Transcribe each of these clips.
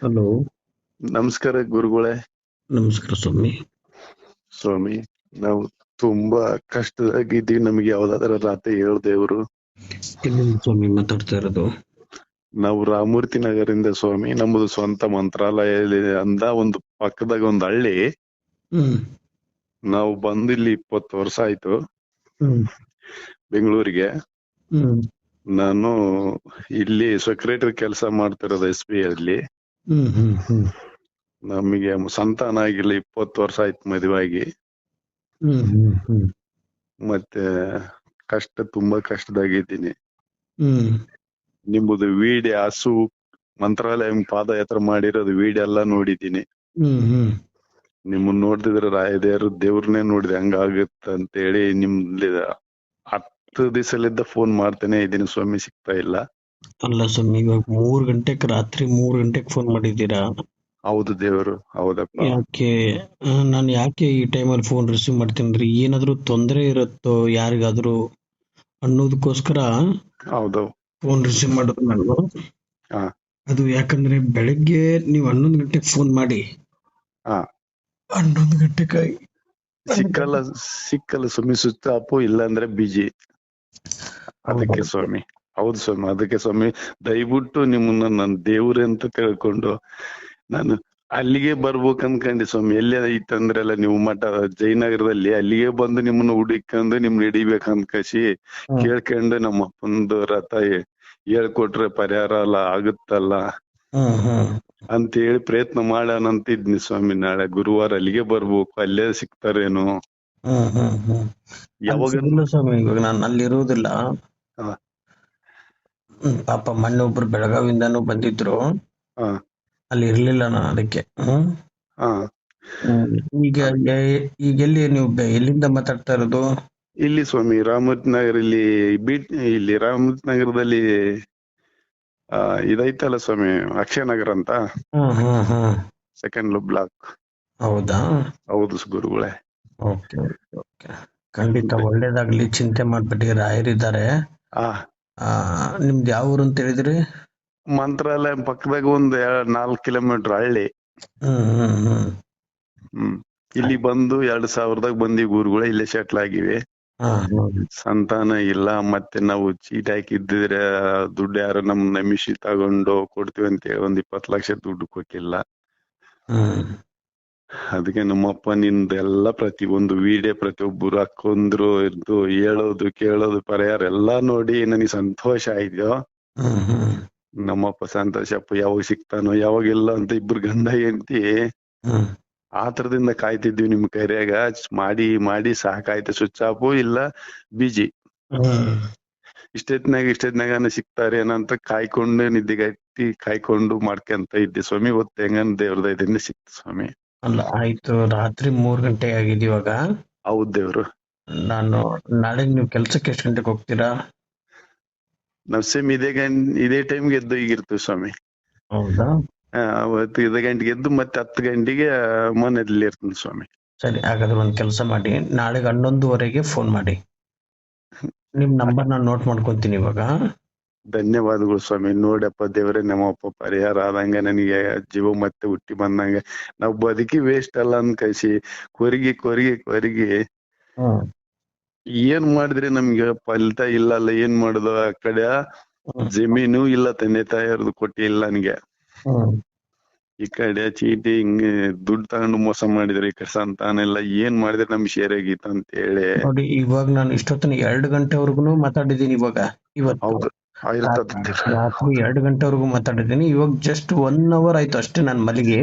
Hello. ನಮಸ್ಕಾರ ಗುರುಗಳೇ. ನಮಸ್ಕಾರ ಸ್ವಾಮಿ. ಸ್ವಾಮಿ, ನಾವು ತುಂಬಾ ಕಷ್ಟದಾಗಿದ್ದೀವಿ. ನಮಗೆ ಯಾವ್ದಾದ್ರ ರಾತ್ರಿ ಹೇಳು ದೇವ್ರು. ಎಲ್ಲಿಂದ ಸ್ವಾಮಿ ಮಾತಾಡ್ತಾ ಇರೋದು? ನಾವು ರಾಮೂರ್ತಿ ನಗರಿಂದ ಸ್ವಾಮಿ. ನಮ್ಮದು ಸ್ವಂತ ಮಂತ್ರಾಲಯ ಅಂದ ಒಂದು ಪಕ್ಕದಾಗ ಒಂದು ಹಳ್ಳಿ. ಹ್ಮ್ ನಾವು ಬಂದು ಇಲ್ಲಿ 20 ವರ್ಷ ಆಯ್ತು ಹ್ಮ್ ಬೆಂಗಳೂರಿಗೆ. ಹ್ಮ್ ನಾನು ಇಲ್ಲಿ ಸೆಕ್ರೆಟರಿ ಕೆಲಸ ಮಾಡ್ತಿರೋದು SBI ಅಲ್ಲಿ. ಹ್ಮ್ ಹ್ಮ್ ಹ್ಮ್ ನಮಗೆ ಸಂತಾನ ಆಗಿಲ್ಲ. 20 ವರ್ಷ ಆಯ್ತು ಮದುವಾಗಿ. ಹ್ಮ್ ಹ್ಮ್ ಹ್ಮ್ ಮತ್ತೆ ತುಂಬಾ ಕಷ್ಟದಾಗಿದ್ದೀನಿ. ಹ್ಮ್ ನಿಮ್ಮದು ವಿಡಿಯೋ ಹಸು ಮಂತ್ರಾಲಯ ಪಾದಯಾತ್ರೆ ಮಾಡಿರೋದು ವಿಡಿಯೋ ಎಲ್ಲ ನೋಡಿದ್ದೀನಿ. ಹ್ಮ್ ಹ್ಮ್ ನಿಮ್ಮನ್ನ ನೋಡ್ತಿದ್ರೆ ರಾಯದೇವ್ರ ದೇವ್ರನ್ನೇ ನೋಡಿದೆ ಹಂಗಾಗುತ್ತ ಅಂತೇಳಿ ನಿಮ್ಲಿ 10 ದಿವಸಲಿದ್ದ ಫೋನ್ ಮಾಡ್ತೇನೆ ಇದೀನಿ ಸ್ವಾಮಿ, ಸಿಗ್ತಾ ಇಲ್ಲ. ಅಲ್ಲ ಸ್ವಾಮಿ, ಇವಾಗ 3 ಗಂಟೆಗೆ, ರಾತ್ರಿ 3 ಗಂಟೆಗೆ ಫೋನ್ ಮಾಡಿದ್ದೀರಾ? ಹೌದು ದೇವ್ರು, ಹೌದಪ್ಪ. ಯಾಕೆ? ನಾನು ಯಾಕೆ ಈ ಟೈಮಲ್ಲಿ ಫೋನ್ ರಿಸೀವ್ ಮಾಡ್ತೀನಿ? ಏನಾದ್ರೂ ತೊಂದರೆ ಇರುತ್ತೋ ಯಾರಿಗಾದ್ರೂ ಅನ್ನೋದಕ್ಕೋಸ್ಕರ ಹೌದು. ಫೋನ್ ರಿಸೀವ್ ಮಾಡೋದು ನಾನು. ಹಾ ಅದು ಯಾಕಂದ್ರೆ ಬೆಳಗ್ಗೆ ನೀವು 11 ಗಂಟೆಗೆ ಫೋನ್ ಮಾಡಿ ಹಾ 11 ಗಂಟೆಗೆ ಸಿಕ್ಕಲ್ಲ ಸ್ವಾಮಿ. ಸ್ವಿಚ್ ಆಫ್, ಇಲ್ಲ ಅಂದ್ರೆ ಬಿಜಿ. ಅದಕ್ಕೆ ಸ್ವಾಮಿ. ಹೌದು ಸ್ವಾಮಿ, ಅದಕ್ಕೆ ಸ್ವಾಮಿ ದಯವಿಟ್ಟು ನಿಮ್ಮನ್ನ ನನ್ನ ದೇವ್ರೆ ಅಂತ ತಿಳ್ಕೊಂಡು ನಾನು ಅಲ್ಲಿಗೆ ಬರ್ಬೇಕು ಅನ್ಕೊಂಡೆ ಸ್ವಾಮಿ. ಎಲ್ಲೇ ಐತಂದ್ರೆಲ್ಲ ನೀವು ಮಠ ಜಯನಗರದಲ್ಲಿ, ಅಲ್ಲಿಗೆ ಬಂದು ನಿಮ್ಮನ್ನ ಹುಡುಕೊಂಡು ನಿಮ್ನ ಹಿಡಿಬೇಕಂತ ಕಸಿ ಕೇಳ್ಕೊಂಡು ನಮ್ಮ ಅಪ್ಪಂದು ರಥ ಹೇಳ್ಕೊಟ್ರೆ ಪರಿಹಾರ ಎಲ್ಲ ಆಗುತ್ತಲ್ಲ ಅಂತ ಹೇಳಿ ಪ್ರಯತ್ನ ಮಾಡೋಣ ಅಂತ ಇದ್ನಿ ಸ್ವಾಮಿ. ನಾಳೆ ಗುರುವಾರ ಅಲ್ಲಿಗೆ ಬರ್ಬೇಕು, ಅಲ್ಲೇ ಸಿಗ್ತಾರೇನು. ಯಾವಾಗ ಸ್ವಾಮಿ ಇವಾಗ ನಾನು ಅಲ್ಲಿ ಇರುವುದಿಲ್ಲ. ಹಾ. ಪಾಪ ಮೊನ್ನೆ ಒಬ್ರು ಬೆಳಗಾವಿಂದಾನು ಬಂದಿದ್ರು, ಹಾ ಅಲ್ಲಿ ಇರ್ಲಿಲ್ಲ ನಾನು, ಅದಕ್ಕೆ. ಹಾ ಈಗ ಎಲ್ಲಿ ನೀವು ಎಲ್ಲಿಂದ ಮಾತಾಡ್ತಾ ಇರೋದು? ಇಲ್ಲಿ ಸ್ವಾಮಿ ರಾಮೂರ್ತಿ ನಗರ, ಇಲ್ಲಿ ರಾಮೂರ್ತಿ ನಗರದಲ್ಲಿ ಇದೈತಲ್ಲ ಸ್ವಾಮಿ, ಅಕ್ಷಯ ನಗರ ಅಂತ, ಸೆಕೆಂಡ್ ಬ್ಲಾಕ್. ಹೌದಾ? ಹೌದು ಗುರುಗಳೇ. ಓಕೆ ಓಕೆ, ಖಂಡಿತ ಒಳ್ಳೇದಾಗ್ಲಿ, ಚಿಂತೆ ಮಾಡ್ಬಿಟ್ಟು. ರಾಯರಿದ್ದಾರೆ. ನಿಮ್ದು ಯಾವ ಊರು ಅಂತ ಹೇಳಿದ್ರಿ? ಮಂತ್ರಾಲಯ ಪಕ್ಕದಾಗ ಒಂದು 4 ಕಿಲೋಮೀಟರ್ ಹಳ್ಳಿ. ಇಲ್ಲಿ ಬಂದು 2000ದಾಗ ಬಂದಿವಿ ಗುರುಗಳೇ. ಇಲ್ಲೇ ಸೆಟ್ಲ್ ಆಗಿವಿ. ಸಂತಾನ ಇಲ್ಲ. ಮತ್ತೆ ನಾವು ಚೀಟ್ ಹಾಕಿದ್ರೆ ದುಡ್ಡು ಯಾರು ನಮ್ ನಮಿಷಿ ತಗೊಂಡು ಕೊಡ್ತೀವಿ ಅಂತ ಹೇಳಿ 20 ಲಕ್ಷ ದುಡ್ಡು ಕೊಟ್ಟಿಲ್ಲ. ಅದಕ್ಕೆ ನಮ್ಮಪ್ಪ ನಿಂದೆಲ್ಲ ಪ್ರತಿಯೊಂದು ವಿಡಿಯೋ ಪ್ರತಿಯೊಬ್ಬರು ಹಾಕೊಂಡ್ರು ಇದ್ದು ಹೇಳೋದು ಕೇಳೋದು ಪರಿಹಾರ ಎಲ್ಲಾ ನೋಡಿ ನನಗೆ ಸಂತೋಷ ಆಯ್ತು. ನಮ್ಮಪ್ಪ ಸಂತೋಷಪ್ಪ ಯಾವಾಗ ಸಿಗ್ತಾನೋ ಯಾವಾಗಿಲ್ಲ ಅಂತ ಇಬ್ರು ಗಂಡ ಹೆಂಡತಿ ಆತರದಿಂದ ಕಾಯ್ತಿದ್ವಿ. ನಿಮ್ ಕೈಯಾಗ ಮಾಡಿ ಮಾಡಿ ಸಾಕಾಯ್ತು. ಸ್ವಿಚ್ ಆಫ್ ಇಲ್ಲ ಬಿಜಿ. ಇಷ್ಟೊತ್ನಾಗ ಸಿಗ್ತಾರೆ ಏನಂತ ಕಾಯ್ಕೊಂಡು ನಿದ್ದೆಗಟ್ಟಿ ಕಾಯ್ಕೊಂಡು ಮಾಡ್ಕೊಂತ ಇದ್ದೆ ಸ್ವಾಮಿ. ಇವತ್ತು ಹೆಂಗನ್ ದೇವ್ರದ ಇದರಿಂದ ಸಿಕ್ತು ಸ್ವಾಮಿ. ಅಲ್ಲ ಆಯ್ತು, ರಾತ್ರಿ 3 ಗಂಟೆ ಆಗಿದೆ ಇವಾಗ. ಹೌದ್ ದೇವ್ರು. ನಾನು ನಾಳೆ ನೀವು ಕೆಲ್ಸಕ್ಕೆ ಎಷ್ಟು ಗಂಟೆಗೆ ಹೋಗ್ತೀರಾ? ನಾವ್ ಸೇಮ್ ಇದೇ ಟೈಮ್ಗೆ ಎದ್ದು ಈಗಿರ್ತೀವಿ ಸ್ವಾಮಿ. ಹೌದಾ? ಅವತ್ತು 5 ಗಂಟೆಗೆ ಎದ್ದು ಮತ್ತೆ 10 ಗಂಟೆಗೆ ಮನೆಯಲ್ಲಿ ಇರ್ತೀನಿ ಸ್ವಾಮಿ. ಸರಿ, ಹಾಗಾದ್ರೆ ಒಂದ್ ಕೆಲಸ ಮಾಡಿ, ನಾಳೆಗೆ 11:30ಗೆ ಫೋನ್ ಮಾಡಿ. ನಿಮ್ ನಂಬರ್ ನಾನು ನೋಟ್ ಮಾಡ್ಕೊಂತೀನಿ ಇವಾಗ. ಧನ್ಯವಾದಗಳು ಸ್ವಾಮಿ. ನೋಡಪ್ಪ ದೇವ್ರೆ, ನಮ್ಮಪ್ಪ ಪರಿಹಾರ ಆದಂಗ ನನಗೆ ಜೀವ ಮತ್ತೆ ಹುಟ್ಟಿ ಬಂದಂಗ. ನಾವ್ ಬದುಕಿ ವೇಸ್ಟ್ ಅಲ್ಲ ಅನ್ಕಸಿ ಕೊರಿಗಿ ಕೊರಿಗಿ ಕೊರಿಗಿ ಏನ್ ಮಾಡಿದ್ರೆ ನಮ್ಗೆ ಫಲಿತ ಇಲ್ಲಲ್ಲ. ಏನ್ ಮಾಡುದು? ಆ ಕಡೆ ಜಮೀನು ಇಲ್ಲ, ತಂದೆ ತಾಯಿಯವ್ರದ್ದು ಕೊಟ್ಟಿಲ್ಲ ನನ್ಗೆ. ಈ ಕಡೆ ಚೀಟಿ ಹಿಂಗ್ ದುಡ್ಡು ತಗೊಂಡು ಮೋಸ ಮಾಡಿದ್ರೆ, ಈ ಕಡೆ ಸಂತಾನ ಎಲ್ಲ. ಏನ್ ಮಾಡಿದ್ರೆ ನಮ್ಗೆ ಶೇರ್ ಆಗಿತ್ತು ಅಂತ ಹೇಳಿ ನೋಡಿ. ಇವಾಗ ನಾನು ಇಷ್ಟೊತ್ತನ 2 ಗಂಟೆವರೆಗೂ ಮಾತಾಡಿದ್ದೀನಿ. ಇವಾಗ ಇವತ್ತು ರಾತ್ರಿ 2 ಗಂಟೆವರೆಗೂ ಮಾತಾಡಿದ್ದೀನಿ. ಇವಾಗ ಜಸ್ಟ್ 1 ಅವರ್ ಆಯ್ತು ಅಷ್ಟೇ ನಾನು ಮಲಗಿ.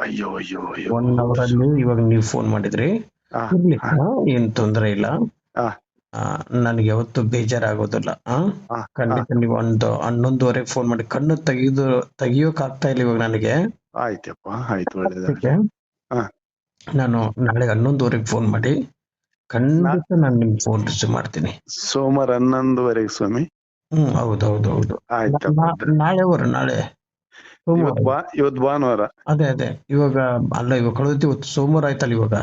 ಅಯ್ಯೋ ಅಯ್ಯೋ ಅಯ್ಯೋ. 1 ಅವರ್ ಅಲ್ಲಿ ಇವಾಗ ನೀವು ಫೋನ್ ಮಾಡಿದ್ರಿ. ಇರ್ಲಿ, ಏನ್ ತೊಂದ್ರೆ ಇಲ್ಲ. ನನ್ಗೆ ಯಾವತ್ತು ಬೇಜಾರಾಗೋದಿಲ್ಲ. ಖಂಡಿತ ನೀವು ಒಂದು 11:30ಗೆ ಫೋನ್ ಮಾಡಿ. ಕಣ್ಣು ತೆಗಿಯೋಕ್ ಆಗ್ತಾ ಇಲ್ಲ ಇವಾಗ ನನಗೆ. ಆಯ್ತಪ್ಪ, ಆಯ್ತು, ಒಳ್ಳೇದಾಗ್ಲಿ. ನಾನು ನಾಳೆ 11:30ಗೆ ಫೋನ್ ಮಾಡಿ ಖಂಡಿತ ನಾನು ನಿಮ್ ಫೋನ್ ರಿಸೀವ್ ಮಾಡ್ತೀನಿ. ಸೋಮವಾರ 11:30 ಸ್ವಾಮಿ. ಹೌದೌದು. ನಾಳೆ ಇವತ್ತು ಭಾನುವಾರ. ಅದೇ ಇವಾಗ ಅಲ್ಲ, ಇವಾಗ ಕಳೆದ ಇವತ್ತು ಸೋಮವಾರ ಆಯ್ತಲ್ಲ. ಇವಾಗ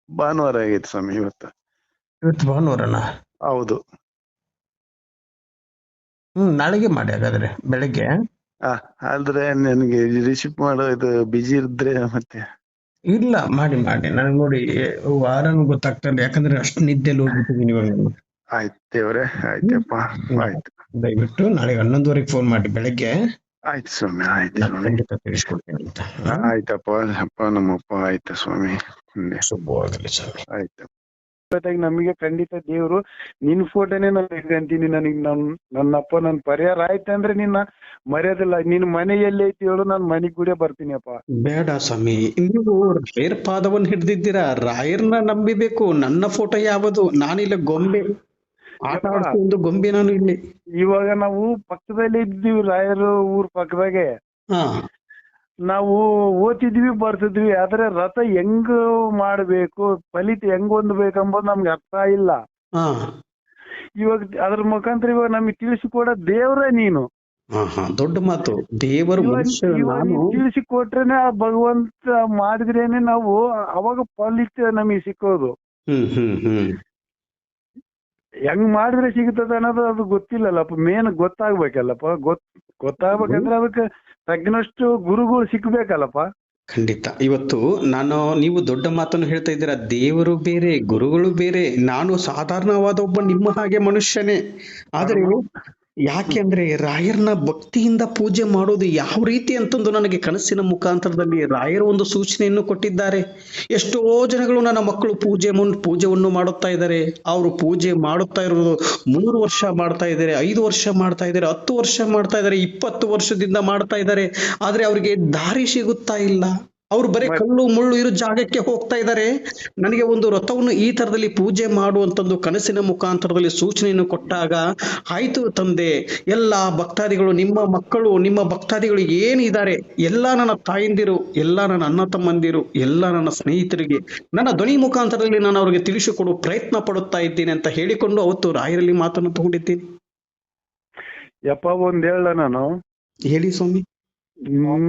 ಭಾನುವಾರ ಆಗೈತೆ ಸ್ವಾಮಿ. ಇವತ್ತು ಭಾನುವಾರನ? ಹೌದು. ನಾಳೆಗೆ ಮಾಡಿ ಹಾಗಾದ್ರೆ ಬೆಳಗ್ಗೆ. ಆದ್ರೆ ನನಗೆ ರಿಸೀವ್ ಮಾಡೋ ಇದು ಬಿಜಿ ಇದ್ರೆ ಮತ್ತೆ ಇಲ್ಲ, ಮಾಡಿ ನನಗೆ ನೋಡಿ ವಾರನೂ ಗೊತ್ತಾಗ್ತಾ ಇಲ್ಲ, ಯಾಕಂದ್ರೆ ಅಷ್ಟು ನಿದ್ದೆಲ್ಲಿ ಹೋಗ್ಬಿಟ್ಟಿದ್ದೀನಿ ಇವಾಗ ನಾನು. ಆಯ್ತು ದೇವ್ರೆ, ಆಯ್ತಪ್ಪ, ಆಯ್ತು. ದಯವಿಟ್ಟು ನಾಳೆ 11:30 ಫೋನ್ ಮಾಡಿ ಬೆಳಗ್ಗೆ. ಆಯ್ತು ಸ್ವಾಮಿ, ಆಯ್ತು ನಾನು ಸ್ವಾಮಿ, ಖಂಡಿತ ತಿಳಿಸ್ಕೊಡ್ತೀನಿ ಅಂತ. ಆಯ್ತಪ್ಪ, ಅಪ್ಪ ನಮ್ಮಪ್ಪ, ಆಯ್ತು ಸ್ವಾಮಿ, ಶುಭವಾಗಲಿ ಸ್ವಾಮಿ. ಆಯ್ತು. ನಮಗೆ ಖಂಡಿತ ದೇವ್ರು ನಿನ್ ಫೋಟೋನೇ ನಾನು ಇಟ್ಕೊಂತೀನಿ. ನನಗ್ ನನ್ನಪ್ಪ ನನ್ ಪರಿಹಾರ ಆಯ್ತಂದ್ರೆ ನಿನ್ನ ಮರ್ಯಾದಿಲ್ಲ. ನಿನ್ ಮನೆ ಎಲ್ಲಿ ಐತಿ ಹೇಳು, ನಾನ್ ಮನೆಗ್ ಕೂಡ ಬರ್ತೀನಿ ಅಪ್ಪ. ಬೇಡ ಸ್ವಾಮಿ, ನೀವು ರಾಯರ್ ಪಾದವನ್ನು ಹಿಡ್ದಿದ್ದೀರಾ, ರಾಯರ್ನ ನಂಬಿಬೇಕು. ನನ್ನ ಫೋಟೋ ಯಾವುದು? ನಾನಿಲ್ಲ ಗೊಂಬೆ ಆಟ ಆಡ್ಕೊಂಡು ಗೊಂಬೆ ನಾನು ಇಲ್ಲಿ. ಇವಾಗ ನಾವು ಪಕ್ಕದಲ್ಲಿ ಇದ್ದೀವಿ, ರಾಯರು ಊರ್ ಪಕ್ಕದಾಗೆ. ನಾವು ಓದ್ತಿದ್ವಿ ಬರ್ತಿದ್ವಿ, ಆದ್ರೆ ರಥ ಹೆಂಗ್ ಮಾಡ್ಬೇಕು, ಫಲಿತ ಹೆಂಗ್ ಹೊಂದ್ಬೇಕಂಬುದು ನಮ್ಗೆ ಅರ್ಥ ಇಲ್ಲ. ಇವಾಗ ಅದ್ರ ಮುಖಾಂತರ ಇವಾಗ ನಮಗೆ ತಿಳಿಸಿಕೊಡ ದೇವ್ರೇ ನೀನು. ದೊಡ್ಡ ಮಾತು. ದೇವರು ತಿಳಿಸಿಕೊಟ್ರೇನೆ ಆ ಭಗವಂತ ಮಾಡಿದ್ರೇನೆ ನಾವು ಅವಾಗ ಫಲಿತ ನಮಗೆ ಸಿಕ್ಕೋದು. ಹೆಂಗ್ ಮಾಡಿದ್ರೆ ಸಿಗುತ್ತದೆ ಅನ್ನೋದು ಅದು ಗೊತ್ತಿಲ್ಲಲ್ಲಪ್ಪ. ಮೇನ್ ಗೊತ್ತಾಗ್ಬೇಕಲ್ಲಪ್ಪ. ಗೊತ್ತಾಗ್ಬೇಕಂದ್ರೆ ಅದಕ್ಕೆ ತಗ್ಗಿನಷ್ಟು ಗುರುಗಳು ಸಿಕ್ಬೇಕಲ್ಲಪ್ಪ. ಖಂಡಿತ. ಇವತ್ತು ನೀವು ದೊಡ್ಡ ಮಾತನ್ನು ಹೇಳ್ತಾ ಇದ್ದೀರಾ. ದೇವರು ಬೇರೆ, ಗುರುಗಳು ಬೇರೆ. ನಾನು ಸಾಧಾರಣವಾದ ಒಬ್ಬ ನಿಮ್ಮ ಹಾಗೆ ಮನುಷ್ಯನೇ. ಆದ್ರೆ ಯಾಕೆ ಅಂದ್ರೆ ರಾಯರ್ನ ಭಕ್ತಿಯಿಂದ ಪೂಜೆ ಮಾಡೋದು ಯಾವ ರೀತಿ ಅಂತಂದು ನನಗೆ ಕನಸಿನ ಮುಖಾಂತರದಲ್ಲಿ ರಾಯರು ಒಂದು ಸೂಚನೆಯನ್ನು ಕೊಟ್ಟಿದ್ದಾರೆ. ಎಷ್ಟೋ ಜನಗಳು ನನ್ನ ಮಕ್ಕಳು ಪೂಜೆಯನ್ನು ಮಾಡುತ್ತಾ ಇದ್ದಾರೆ. ಅವರು ಪೂಜೆ ಮಾಡುತ್ತಾ ಇರೋದು 3 ವರ್ಷ ಮಾಡ್ತಾ ಇದ್ದಾರೆ, 5 ವರ್ಷ ಮಾಡ್ತಾ ಇದ್ದಾರೆ, 10 ವರ್ಷ ಮಾಡ್ತಾ ಇದ್ದಾರೆ, 20 ವರ್ಷದಿಂದ ಮಾಡ್ತಾ ಇದ್ದಾರೆ. ಆದ್ರೆ ಅವ್ರಿಗೆ ದಾರಿ ಸಿಗುತ್ತಾ ಇಲ್ಲ. ಅವ್ರು ಬರೀ ಕಲ್ಲು ಮುಳ್ಳು ಇರೋ ಜಾಗಕ್ಕೆ ಹೋಗ್ತಾ ಇದ್ದಾರೆ. ನನಗೆ ಒಂದು ರಥವನ್ನು ಈ ತರದಲ್ಲಿ ಪೂಜೆ ಮಾಡುವಂತಂದು ಕನಸಿನ ಮುಖಾಂತರದಲ್ಲಿ ಸೂಚನೆಯನ್ನು ಕೊಟ್ಟಾಗ, ಆಯ್ತು ತಂದೆ, ಎಲ್ಲಾ ಭಕ್ತಾದಿಗಳು, ನಿಮ್ಮ ಮಕ್ಕಳು, ನಿಮ್ಮ ಭಕ್ತಾದಿಗಳು ಏನಿದ್ದಾರೆ, ಎಲ್ಲಾ ನನ್ನ ತಾಯಂದಿರು, ಎಲ್ಲಾ ನನ್ನ ಅಣ್ಣ ತಮ್ಮಂದಿರು, ಎಲ್ಲಾ ನನ್ನ ಸ್ನೇಹಿತರಿಗೆ ನನ್ನ ಧ್ವನಿ ಮುಖಾಂತರದಲ್ಲಿ ನಾನು ಅವ್ರಿಗೆ ತಿಳಿಸಿಕೊಡು ಪ್ರಯತ್ನ ಪಡುತ್ತಾ ಇದ್ದೀನಿ ಅಂತ ಹೇಳಿಕೊಂಡು ಅವತ್ತು ರಾಯರಲ್ಲಿ ಮಾತನ್ನು ತಗೊಂಡಿದ್ದೀನಿ. ಯಪ್ಪ ಒಂದ್ ಹೇಳ, ನಾನು ಹೇಳಿ ಸ್ವಾಮಿ.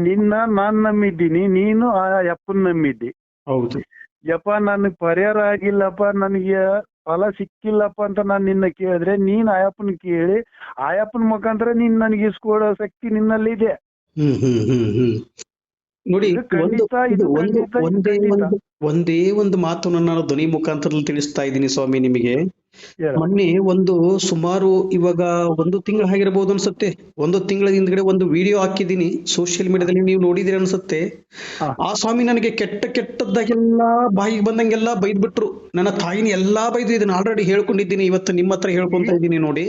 ನಿನ್ನ ನಾನ್ ನಂಬಿದ್ದೀನಿ, ನೀನು ಆ ಯಪ್ಪನ್ ನಂಬಿದ್ದಿ. ಹೌದು ಯಪ್ಪ, ನನ್ಗೆ ಪರಿಹಾರ ಆಗಿಲ್ಲಪ್ಪ, ನನಗೆ ಫಲ ಸಿಕ್ಕಿಲ್ಲಪ್ಪ ಅಂತ ನಾನು ನಿನ್ನ ಕೇಳಿದ್ರೆ, ನೀನ್ ಆಯಪ್ಪನ ಕೇಳಿ ಆಯಪ್ಪನ ಮುಖಾಂತರ ನೀನ್ ನನಗೆ ಇಸ್ಕೊಡೋ ಶಕ್ತಿ ನಿನ್ನಲ್ಲಿ ಇದೆ. ನೋಡಿ, ಒಂದೇ ಒಂದು ಮಾತನ್ನು ನಾನು ಧ್ವನಿ ಮುಖಾಂತರದಲ್ಲಿ ತಿಳಿಸ್ತಾ ಇದ್ದೀನಿ ಸ್ವಾಮಿ ನಿಮಗೆ. ಮೊನ್ನೆ ಸುಮಾರು ಇವಾಗ 1 ತಿಂಗಳು ಆಗಿರಬಹುದು ಅನ್ಸುತ್ತೆ. 1 ತಿಂಗಳ ಹಿಂದ್ಗಡೆ ಒಂದು ವಿಡಿಯೋ ಹಾಕಿದ್ದೀನಿ ಸೋಷಿಯಲ್ ಮೀಡಿಯಾದಲ್ಲಿ, ನೀವು ನೋಡಿದಿರಿ ಅನ್ಸುತ್ತೆ. ಆ ಸ್ವಾಮಿ ನನಗೆ ಕೆಟ್ಟದ್ದಾಗೆಲ್ಲಾ ಬಾಯಿಗೆ ಬಂದಂಗೆಲ್ಲಾ ಬೈದ್ಬಿಟ್ರು. ನನ್ನ ತಾಯಿನ ಎಲ್ಲಾ ಬೈದು, ಇದನ್ನ ಆಲ್ರೆಡಿ ಹೇಳ್ಕೊಂಡಿದ್ದೀನಿ, ಇವತ್ತು ನಿಮ್ಮ ಹತ್ರ ಹೇಳ್ಕೊಂತ ಇದ್ದೀನಿ. ನೋಡಿ,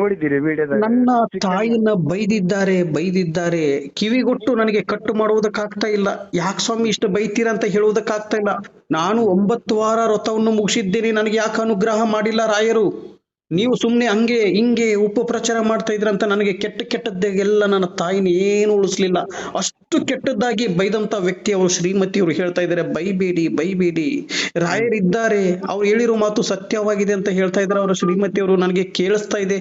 ನೋಡಿದ್ದೀರಿ ನನ್ನ ತಾಯಿನ ಬೈದಿದ್ದಾರೆ. ಕಿವಿಗೊಟ್ಟು ನನಗೆ ಕಟ್ಟು ಮಾಡುವುದಕ್ಕಾಗ್ತಾ ಇಲ್ಲ. ಯಾಕೆ ಸ್ವಾಮಿ ಇಷ್ಟು ಬೈತೀರಾ ಅಂತ ಹೇಳುವುದಕ್ಕಾಗ್ತಾ ಇಲ್ಲ. ನಾನು 9 ವಾರ ವ್ರತವನ್ನು ಮುಗಿಸಿದ್ದೇನೆ, ನನಗೆ ಯಾಕೆ ಅನುಗ್ರಹ ಮಾಡಿಲ್ಲ ರಾಯರು? ನೀವು ಸುಮ್ನೆ ಹಂಗೆ ಹಿಂಗೆ ಉಪಪ್ರಚಾರ ಮಾಡ್ತಾ ಇದ್ರಂತ ನನಗೆ ಕೆಟ್ಟದ್ದಾಗೆಲ್ಲ ನನ್ನ ತಾಯಿನ ಏನು ಉಳಿಸ್ಲಿಲ್ಲ. ಅಷ್ಟು ಕೆಟ್ಟದ್ದಾಗಿ ಬೈದಂತ ವ್ಯಕ್ತಿ ಅವರು, ಶ್ರೀಮತಿಯವರು ಹೇಳ್ತಾ ಇದ್ದಾರೆ, ಬೈಬೇಡಿ, ರಾಯರಿದ್ದಾರೆ, ಅವ್ರು ಹೇಳಿರೋ ಮಾತು ಸತ್ಯವಾಗಿದೆ ಅಂತ ಹೇಳ್ತಾ ಇದ್ದಾರೆ ಅವರ ಶ್ರೀಮತಿಯವರು. ನನಗೆ ಕೇಳಿಸ್ತಾ ಇದೆ.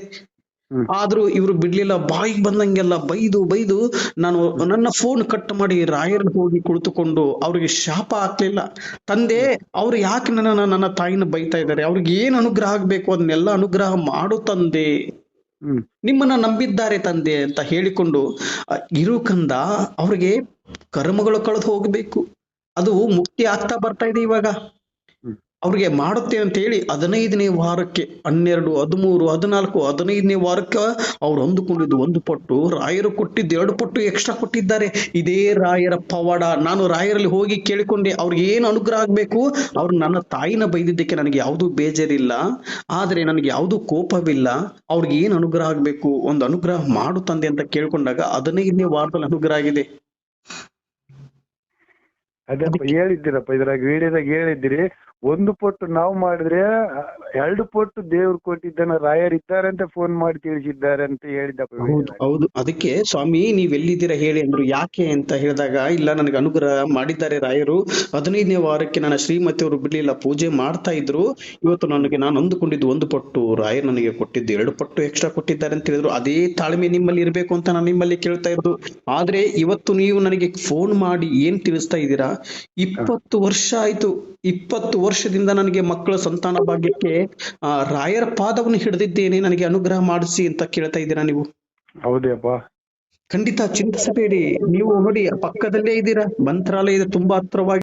ಆದ್ರೂ ಇವ್ರು ಬಿಡ್ಲಿಲ್ಲ. ಬಾಯಿಗೆ ಬಂದಂಗೆಲ್ಲ ಬೈದು ನಾನು ನನ್ನ ಫೋನ್ ಕಟ್ ಮಾಡಿ ರಾಯರ್ನ ಹೋಗಿ ಕುಳಿತುಕೊಂಡು ಅವ್ರಿಗೆ ಶಾಪ ಹಾಕ್ಲಿಲ್ಲ. ತಂದೆ, ಅವ್ರು ಯಾಕೆ ನನ್ನ ತಾಯಿನ ಬೈತಾ ಇದ್ದಾರೆ? ಅವ್ರಿಗೆ ಏನ್ ಅನುಗ್ರಹ ಆಗ್ಬೇಕು ಅದನ್ನೆಲ್ಲ ಅನುಗ್ರಹ ಮಾಡು ತಂದೆ, ನಿಮ್ಮನ್ನ ನಂಬಿದ್ದಾರೆ ತಂದೆ ಅಂತ ಹೇಳಿಕೊಂಡು ಇರುಕಂದ ಅವ್ರಿಗೆ ಕರ್ಮಗಳು ಕಳೆದು ಹೋಗ್ಬೇಕು. ಅದು ಮುಕ್ತಿ ಆಗ್ತಾ ಬರ್ತಾ ಇದೆ ಇವಾಗ. ಅವ್ರಿಗೆ ಮಾಡುತ್ತೆ ಅಂತ ಹೇಳಿ 15ನೇ ವಾರಕ್ಕೆ 12, 13, 14, 15ನೇ ವಾರಕ್ಕೆ ಅವ್ರು ಅಂದುಕೊಂಡಿದ್ದು 1 ಪಟ್ಟು, ರಾಯರು ಕೊಟ್ಟಿದ್ದು 2 ಪಟ್ಟು ಎಕ್ಸ್ಟ್ರಾ ಕೊಟ್ಟಿದ್ದಾರೆ. ಇದೇ ರಾಯರ ಪವಾಡ. ನಾನು ರಾಯರಲ್ಲಿ ಹೋಗಿ ಕೇಳಿಕೊಂಡೆ, ಅವ್ರಿಗೆ ಏನು ಅನುಗ್ರಹ ಆಗ್ಬೇಕು? ಅವ್ರು ನನ್ನ ತಾಯಿನ ಬೈದಿದ್ದಕ್ಕೆ ನನಗೆ ಯಾವ್ದು ಬೇಜಾರಿಲ್ಲ, ಆದ್ರೆ ನನಗೆ ಯಾವ್ದು ಕೋಪವಿಲ್ಲ. ಅವ್ರಿಗೆ ಏನ್ ಅನುಗ್ರಹ ಆಗ್ಬೇಕು? ಒಂದು ಅನುಗ್ರಹ ಮಾಡು ತಂದೆ ಅಂತ ಕೇಳ್ಕೊಂಡಾಗ 15ನೇ ವಾರದಲ್ಲಿ ಅನುಗ್ರಹ ಆಗಿದೆ. ಅದಪ್ಪ ಹೇಳಿದ್ದೀರಪ್ಪ, ಇದ್ರಾಗ ವಿಡಿಯೋದಾಗ ಹೇಳಿದ್ದೀರಿ. 1 ಪಟ್ಟು ನಾವು ಮಾಡಿದ್ರೆ 2 ಪಟ್ಟು ದೇವ್ರು ಕೊಟ್ಟಿದ್ದಾನ, ರಾಯರಿದ್ದಾರೆ ಅಂತ ಫೋನ್ ಮಾಡಿ ತಿಳಿಸಿದ್ದಾರೆ ಅಂತ ಹೇಳಿದಪ್ಪ. ಹೌದು. ಅದಕ್ಕೆ ಸ್ವಾಮಿ ನೀವೆಲ್ಲಿದ್ದೀರಾ ಹೇಳಿ ಅಂದ್ರು. ಯಾಕೆ ಅಂತ ಹೇಳಿದಾಗ, ಇಲ್ಲ ನನಗೆ ಅನುಗ್ರಹ ಮಾಡಿದ್ದಾರೆ ರಾಯರು. 15ನೇ ವಾರಕ್ಕೆ ನನ್ನ ಶ್ರೀಮತಿಯವರು ಬಿಡ್ಲಿಲ್ಲ, ಪೂಜೆ ಮಾಡ್ತಾ ಇದ್ರು. ಇವತ್ತು ನಾನು ಅಂದುಕೊಂಡಿದ್ದು 1 ಪಟ್ಟು, ರಾಯರು ನನಗೆ ಕೊಟ್ಟಿದ್ದು 2 ಪಟ್ಟು ಎಕ್ಸ್ಟ್ರಾ ಕೊಟ್ಟಿದ್ದಾರೆ ಅಂತ ಹೇಳಿದ್ರು. ಅದೇ ತಾಳ್ಮೆ ನಿಮ್ಮಲ್ಲಿ ಇರ್ಬೇಕು ಅಂತ ನಾನು ನಿಮ್ಮಲ್ಲಿ ಕೇಳ್ತಾ ಇರೋದು. ಆದ್ರೆ ಇವತ್ತು ನೀವು ನನಗೆ ಫೋನ್ ಮಾಡಿ ಏನ್ ತಿಳಿಸ್ತಾ ಇದ್ದೀರಾ? 20 ವರ್ಷ ಆಯ್ತು. 20 ವರ್ಷದಿಂದ ನನಗೆ ಮಕ್ಕಳ ಸಂತಾನ ಭಾಗ್ಯಕ್ಕೆ ರಾಯರ ಪಾದವನ್ನು ಹಿಡಿದಿದ್ದೇನೆ, ನನಗೆ ಅನುಗ್ರಹ ಮಾಡಿಸಿ ಅಂತ ಕೇಳ್ತಾ ಇದ್ದೀರಾ ನೀವು? ಹೌದಪ್ಪ. ಖಂಡಿತ ಚಿಂತಿಸಬೇಡಿ. ನೀವು ನೋಡಿ ಪಕ್ಕದಲ್ಲೇ ಇದ್ದೀರಾ, ಮಂತ್ರಾಲಯದ ತುಂಬಾ ಹತ್ರವಾಗಿ